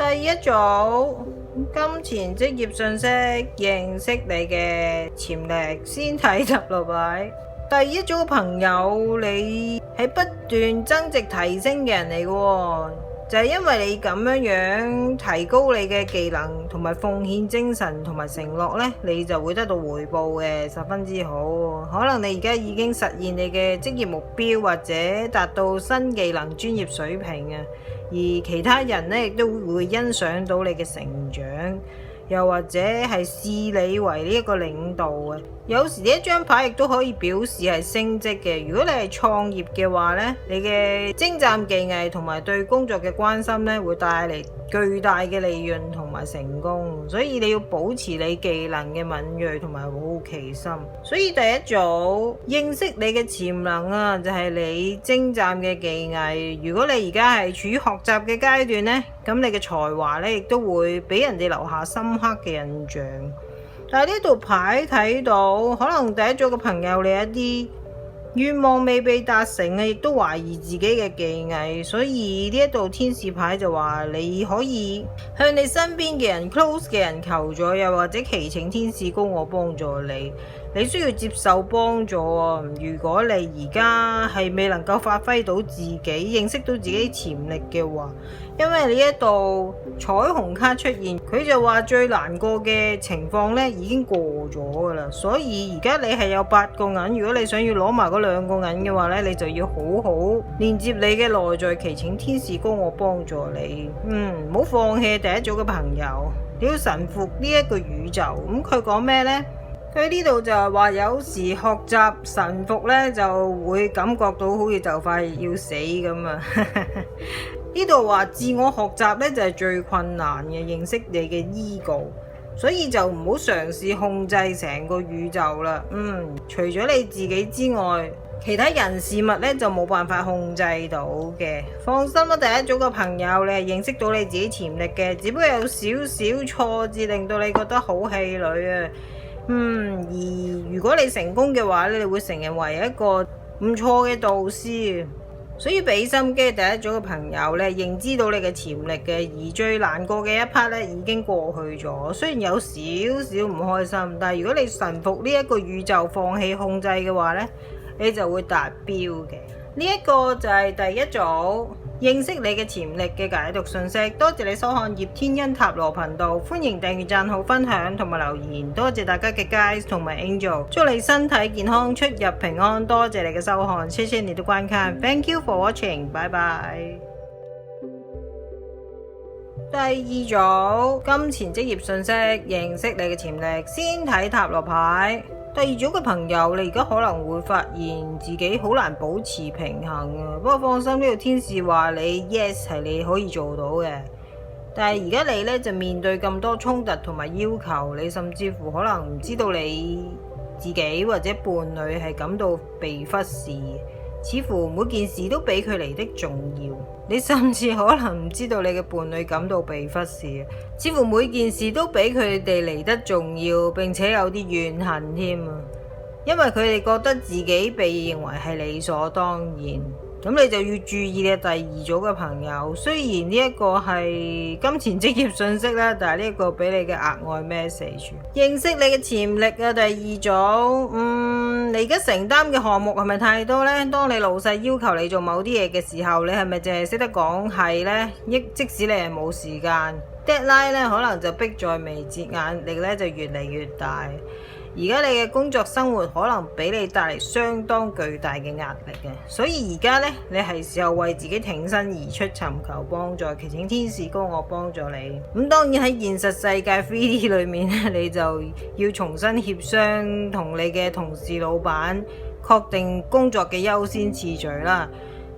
第一組金錢職業信息，認識你嘅潛力，先睇塔羅牌。第一組嘅朋友，你係不斷增值提升嘅人嚟嘅，就係因為你咁樣提高你嘅技能同埋奉獻精神同埋承諾呢，你就會得到回報嘅，十分之好。可能你而家已經實現你嘅職業目標，或者達到新技能專業水平啊，而其他人呢亦都會欣賞到你嘅成長，又或者係視你為呢一個領導啊。有時呢一張牌亦都可以表示係升職嘅。如果你係創業嘅話呢，你嘅精湛技藝同埋對工作嘅關心呢，會帶嚟巨大嘅利潤同埋成功。所以你要保持你技能嘅敏銳同埋好奇心。所以第一組認識你嘅潛能啊，就係你精湛嘅技藝。如果你而家係處於學習嘅階段呢，咁你嘅才華呢亦都會俾人哋留下深刻嘅印象。但係呢度牌睇到，可能第一組嘅朋友你一啲願望未被達成啊，亦都懷疑自己嘅技藝，所以呢一度天使牌就話你可以向你身邊嘅人 close 嘅人求助，又或者祈請天使高我幫助你。你需要接受幫助啊！如果你而家係未能夠發揮到自己，認識到自己潛力嘅話，因為呢一度彩虹卡出現，佢就話最難過嘅情況呢已經過咗噶啦，所以而家你係有8個銀，如果你想要攞埋嗰2個銀嘅話呢，你就要好好連接你嘅內在，祈請天使高我幫助你。唔好放棄第一組嘅朋友，你要臣服呢一個宇宙。咁佢講咩呢？佢呢度就係話，有時學習臣服呢，就會感覺到好似就快要死咁啊！呢度話自我學習呢，就係最困難嘅，認識你嘅 ego，所以就唔好嘗試控制成個宇宙啦。除咗你自己之外，其他人事物呢就冇辦法控制到嘅。放心啦，第一組嘅朋友，你係認識到你自己潛力嘅，只不過有少少挫折令到你覺得好氣餒啊。而如果你成功嘅話，你會成為一個唔錯嘅導師，所以俾心機第一組嘅朋友咧，認知到你嘅潛力嘅。而最難過嘅一 part 咧已經過去咗，雖然有少少唔開心，但係如果你臣服呢一個宇宙，放棄控制嘅話咧，你就會達標嘅。呢一個就係第一組認識你嘅潛力嘅解讀信息。多謝你收看葉天恩塔羅頻道，歡迎訂閱、讚好、分享同埋留言。多謝大家嘅 guys 同埋 angel， 祝你身體健康，出入平安。多謝你嘅收看，謝謝你的觀看。Thank you for watching， 拜拜。第二組金錢職業信息，認識你嘅潛力，先睇塔羅牌。第二組嘅朋友，你而家可能會發現自己好難保持平衡啊！不過放心，呢個天使話你 yes 係你可以做到嘅。但係而家你呢，就面對咁多衝突同埋要求，你甚至乎可能唔知道你自己或者伴侶係感到被忽視，似乎每件事都比佢嚟的重要。你甚至可能唔知道你嘅伴侶感到被忽視，似乎每件事都比佢哋嚟得重要，並且有啲怨恨添啊！因為佢哋覺得自己被認為係理所當然。咁你就要注意你第二組嘅朋友，雖然呢一個係金錢職業信息啦，但係呢一個俾你嘅額外 message， 認識你嘅潛力啊！第二組，你而家承擔嘅項目係咪太多呢？當你老細要求你做某啲嘢嘅時候，你係咪淨係識得講係呢？即使你係冇時間 deadline 呢，可能就迫在眉睫，壓力呢就越嚟越大。而家你嘅工作生活可能俾你帶嚟相當巨大嘅壓力嘅，所以而家呢，你係時候為自己挺身而出，尋求幫助，祈請天使高我幫助你。咁當然喺現實世界 3D 裏面咧，你就要重新協商同你嘅同事、老闆確定工作嘅優先次序啦。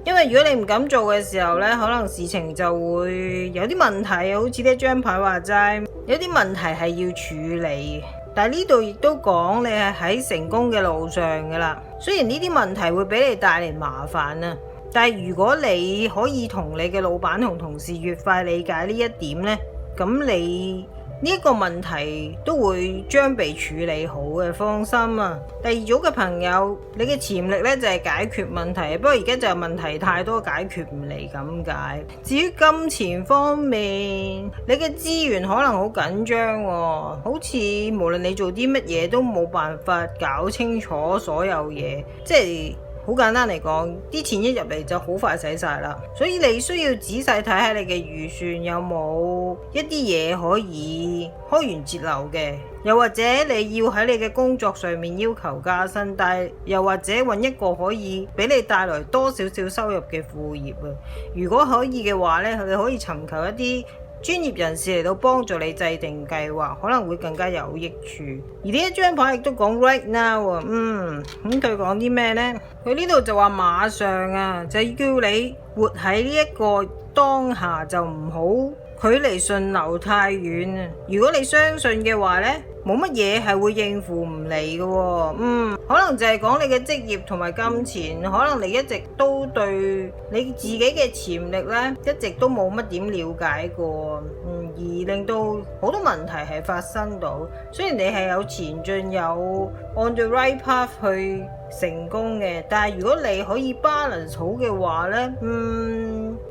因為如果你唔敢做嘅時候呢，可能事情就會有啲問題，好似呢張牌話齋，有啲問題係要處理。但係呢度亦都講你係喺成功嘅路上噶啦，雖然呢啲問題會俾你帶嚟麻煩啊，但係如果你可以同你嘅老闆同同事越快理解呢一點呢，咁你呢一個問題都會將被處理好嘅，放心啊。第二組嘅朋友，你嘅潛力呢就係解決問題，不過而家就係問題太多，解決唔嚟咁解。至於金錢方面，你嘅資源可能好緊張喎，好似無論你做啲乜嘢都冇辦法搞清楚所有嘢，即係好簡單嚟講，啲錢一入嚟就好快使晒啦，所以你需要仔細睇下你嘅預算有冇一啲嘢可以開源節流嘅，又或者你要喺你嘅工作上面要求加薪，但係又或者揾一個可以俾你帶來多少少收入嘅副業啊。如果可以嘅話呢，你可以尋求一啲專業人士嚟到幫助你制定計劃，可能會更加有益處。而呢一張牌亦都講 right now 啊，咁佢講啲咩呢？佢呢度就話馬上啊，就叫你活喺呢一個當下，就唔好距離順流太遠啊。如果你相信嘅話呢，冇乜嘢係會應付唔嚟嘅喎。可能就係講你嘅職業同埋金錢，可能你一直都對你自己嘅潛力呢，一直都冇乜點了解過，而令到好多問題係發生到。雖然你係有前進，有 on the right path 去成功嘅，但係如果你可以 balance 好嘅話呢，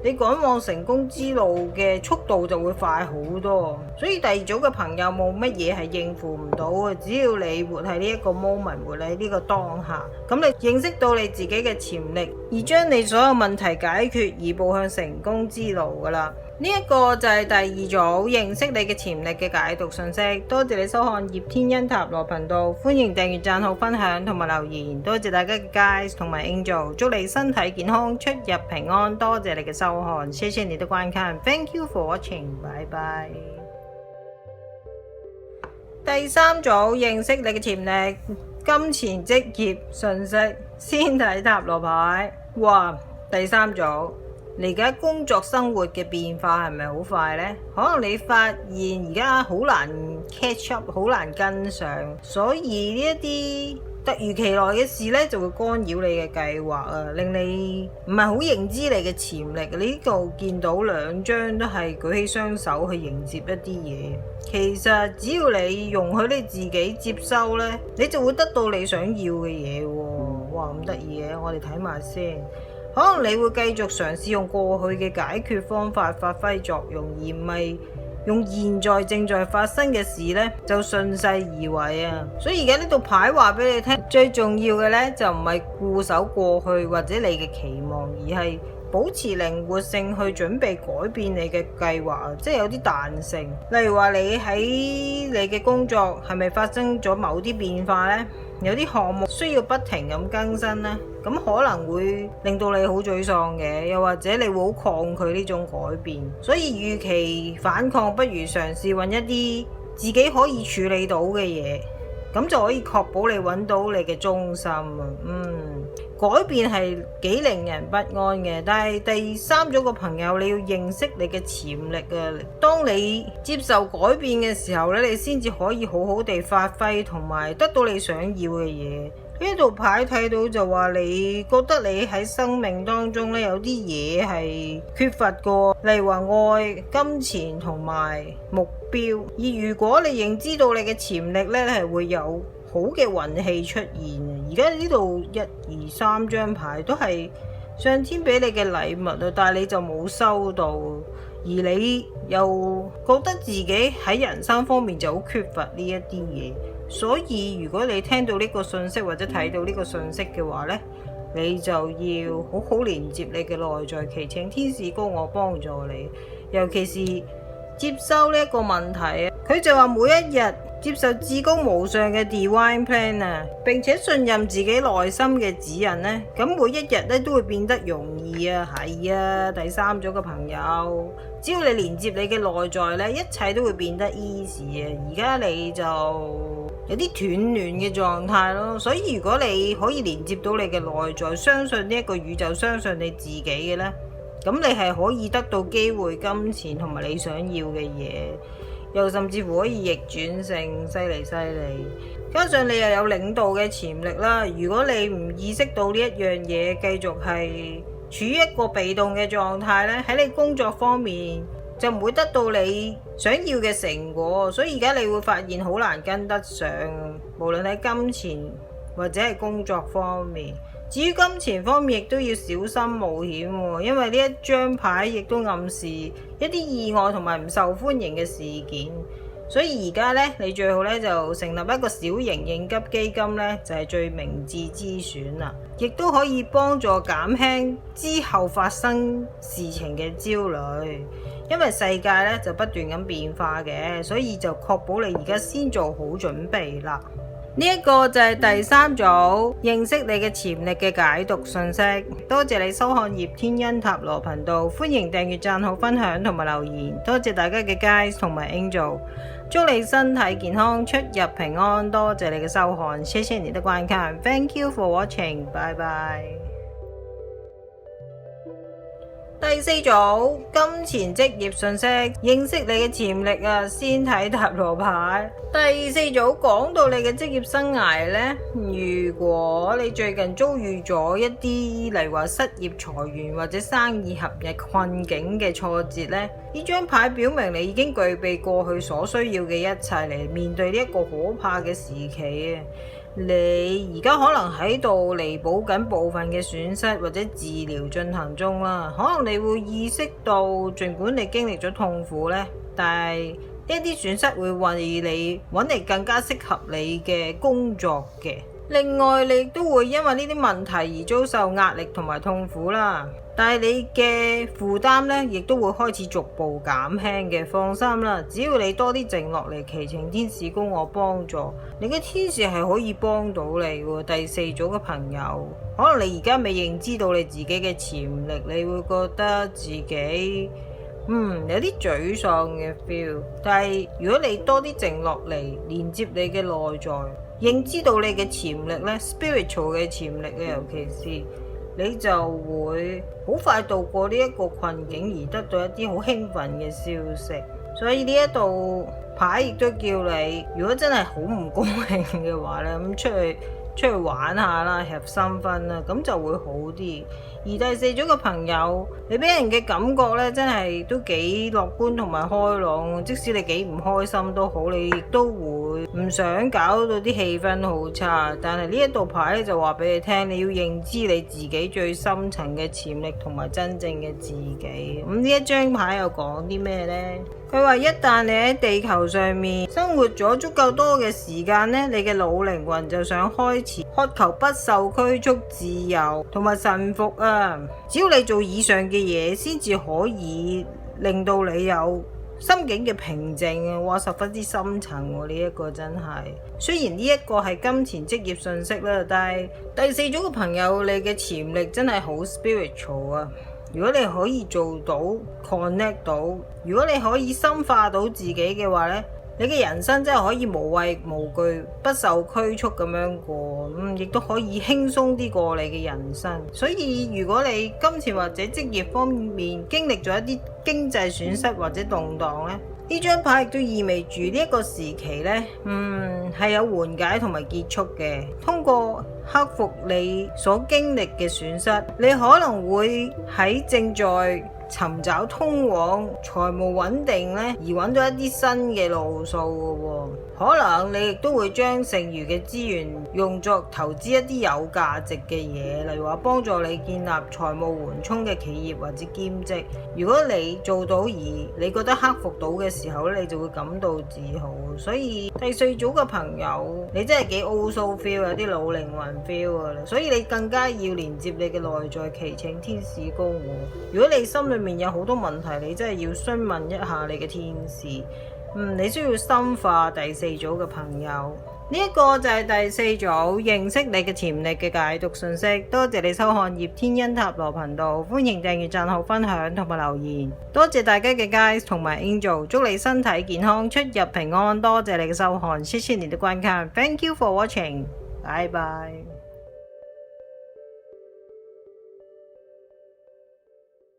你趕往成功之路嘅速度就會快好多。所以第二組嘅朋友冇乜嘢係應付唔到嘅，只要你活喺呢一個 moment， 活喺呢個當下，咁你認識到你自己嘅潛力，而將你所有問題解決，而步向成功之路噶啦。呢一個就係第二組認識你嘅潛力嘅解讀信息。多謝你收看葉天恩塔羅頻道，歡迎訂閱、讚好、分享同埋留言。多謝大家嘅 guys 同埋 angel， 祝你身體健康，出入平安。多謝你嘅收看，謝謝你的觀看 ，Thank you for watching， 拜拜。第三組認識你嘅潛力、金錢、職業信息，先睇塔羅牌。哇，第三組。你而家工作生活嘅變化係咪好快呢？可能你發現而家好難 catch up， 好難跟上，所以呢一啲突如其來嘅事呢，就會干擾你嘅計劃啊，令你唔係好認知你嘅潛力。你呢度見到兩張都係舉起雙手去迎接一啲嘢，其實只要你容許你自己接收呢，你就會得到你想要嘅嘢喎。哇，咁得意嘅，我哋睇埋先。可能你會繼續嘗試用過去嘅解決方法發揮作用，而唔係用現在正在發生嘅事呢就順勢而為啊！所以而家呢度牌話俾你聽，最重要嘅呢就唔係固守過去或者你嘅期望，而係保持靈活性去準備改變你嘅計劃，即係有啲彈性。例如話你喺你嘅工作係咪發生咗某啲變化呢？有啲項目需要不停咁更新呢，咁可能會令到你好沮喪嘅，又或者你會好抗拒呢種改變。所以與其反抗，不如嘗試揾一啲自己可以處理到嘅嘢，咁就可以確保你揾到你嘅中心啊。改變係幾令人不安嘅，但係第三組個朋友，你要認識你嘅潛力啊！當你接受改變嘅時候咧，你先至可以好好地發揮同埋得到你想要嘅嘢。呢度牌睇到就話你覺得你喺生命當中咧有啲嘢係缺乏過，例如話愛、金錢同埋目標。而如果你認知到你嘅潛力咧，係會有好嘅運氣出現。而家呢度1、2、3張牌都係上天俾你嘅禮物啊，但係你就冇收到，而你又覺得自己喺人生方面就好缺乏呢一啲嘢。所以如果你聽到呢個信息或者睇到呢個信息嘅話呢，你就要好好連接你嘅內在，祈請天使高我幫助你，尤其是接收呢一個問題啊。佢就話每一日接受至高無上嘅 Divine Plan 啊，並且信任自己內心嘅指引呢，咁每一日咧都會變得容易啊。係啊，第三組嘅朋友，只要你連接你嘅內在呢，一切都會變得 easy 啊。而家你就有啲斷亂嘅狀態咯，所以如果你可以連接到你嘅內在，相信呢一個宇宙，相信你自己嘅呢，咁你係可以得到機會、金錢同埋你想要嘅嘢，又甚至乎可以逆轉勝，犀利犀利。加上你又有領導嘅潛力啦，如果你唔意識到呢一樣嘢，繼續係處於一個被動嘅狀態呢，喺你工作方面就唔會得到你想要嘅成果，所以而家你會發現好難跟得上，無論喺金錢或者係工作方面。至於金錢方面，亦都要小心冒險喎，因為呢一張牌亦都暗示一啲意外同埋唔受歡迎嘅事件。所以而家呢，你最好呢就成立一個小型應急基金呢，就係最明智之選啦，亦都可以幫助減輕之後發生事情嘅焦慮。因為世界呢就不斷咁變化嘅，所以就確保你而家先做好準備啦。呢一個就係第三組認識你嘅潛力嘅解讀信息。多謝你收看葉天恩塔羅頻道，歡迎訂閱、讚好、分享同埋留言。多謝大家嘅 guys 同埋 angel， 祝你身體健康、出入平安。多謝你嘅收看，謝謝你的觀看。Thank you for watching， 拜拜。第四組金錢職業信息，認識你嘅潛力啊！先睇塔羅牌。第四組講到你嘅職業生涯呢，如果你最近遭遇咗一啲例如話失業、裁員或者生意合約困境嘅挫折呢，呢張牌表明你已經具備過去所需要嘅一切嚟面對呢一個可怕嘅時期啊！你而家可能喺度彌補緊部分嘅損失或者治療進行中啦，可能你會意識到儘管你經歷咗痛苦呢，但係呢一啲損失會為你揾嚟更加適合你嘅工作嘅。另外你都會因為呢啲問題而遭受壓力同埋痛苦啦，但係你嘅負擔呢亦都會開始逐步減輕嘅。放心啦，只要你多啲靜落嚟，祈請天使供我幫助，你嘅天使係可以幫到你喎。第四組嘅朋友，可能你而家未認知到你自己嘅潛力，你會覺得自己有啲沮喪嘅 feel， 但係如果你多啲靜落嚟，連接你嘅內在，認知到你嘅潛力呢 spiritual 嘅潛力咧，尤其是你就會好快度過呢一個困境，而得到一啲好興奮嘅消息。所以呢一度牌亦都叫你，如果真係好唔高興嘅話呢，咁出去玩下啦，have some fun啦，咁就會好啲。而第四組嘅朋友，你俾人嘅感覺呢，真係都幾樂觀同埋開朗，即使你幾唔開心都好，你亦都會唔想搞到啲氣氛好差。但係呢一道牌咧就話俾你聽，你要認知你自己最深層嘅潛力同埋真正嘅自己。咁呢一張牌又講啲咩呢？佢話一旦你喺地球上面生活咗足夠多嘅時間呢，你嘅老靈魂就想開始渴求不受拘束、自由同埋臣服啊！只要你做以上嘅嘢，先至可以令到你有心境嘅平靜啊！哇，十分之深層喎，呢一個真係。雖然呢一個係金錢職業信息啦，但係第四組嘅朋友，你嘅潛力真係好 spiritual 啊！如果你可以做到 connect 到，如果你可以深化到自己嘅話呢，你嘅人生真係可以無畏無懼、不受拘束咁樣過，亦都可以輕鬆啲過你嘅人生。所以如果你金錢或者職業方面經歷咗一啲經濟損失或者動盪呢，呢張牌亦都意味住呢一個時期呢，係有緩解同埋結束嘅。通過克服你所經歷嘅損失，你可能會喺正在尋找通往財務穩定呢，而揾到一啲新嘅路數嘅喎。可能你亦都會將剩餘嘅資源用作投資一啲有價值嘅嘢，例如話幫助你建立財務緩衝嘅企業或者兼職。如果你做到而你覺得克服到嘅時候咧，你就會感到自豪。所以第四組嘅朋友，你真係幾 old soul feel， 有啲老靈魂 feel 㗎啦。所以你更加要連接你嘅內在，祈請天使高我。如果你心裏面有好多問題，你真係要詢問一下你嘅天使。你需要深化第四組嘅朋友。呢一個就係第四組認識你嘅潛力嘅解讀信息。多謝你收看葉天恩塔羅頻道，歡迎訂閱、讚好、分享同埋留言。多謝大家嘅 guys 同埋 angel， 祝你身體健康、出入平安。多謝你嘅收看，謝謝你的觀看。Thank you for watching，拜拜。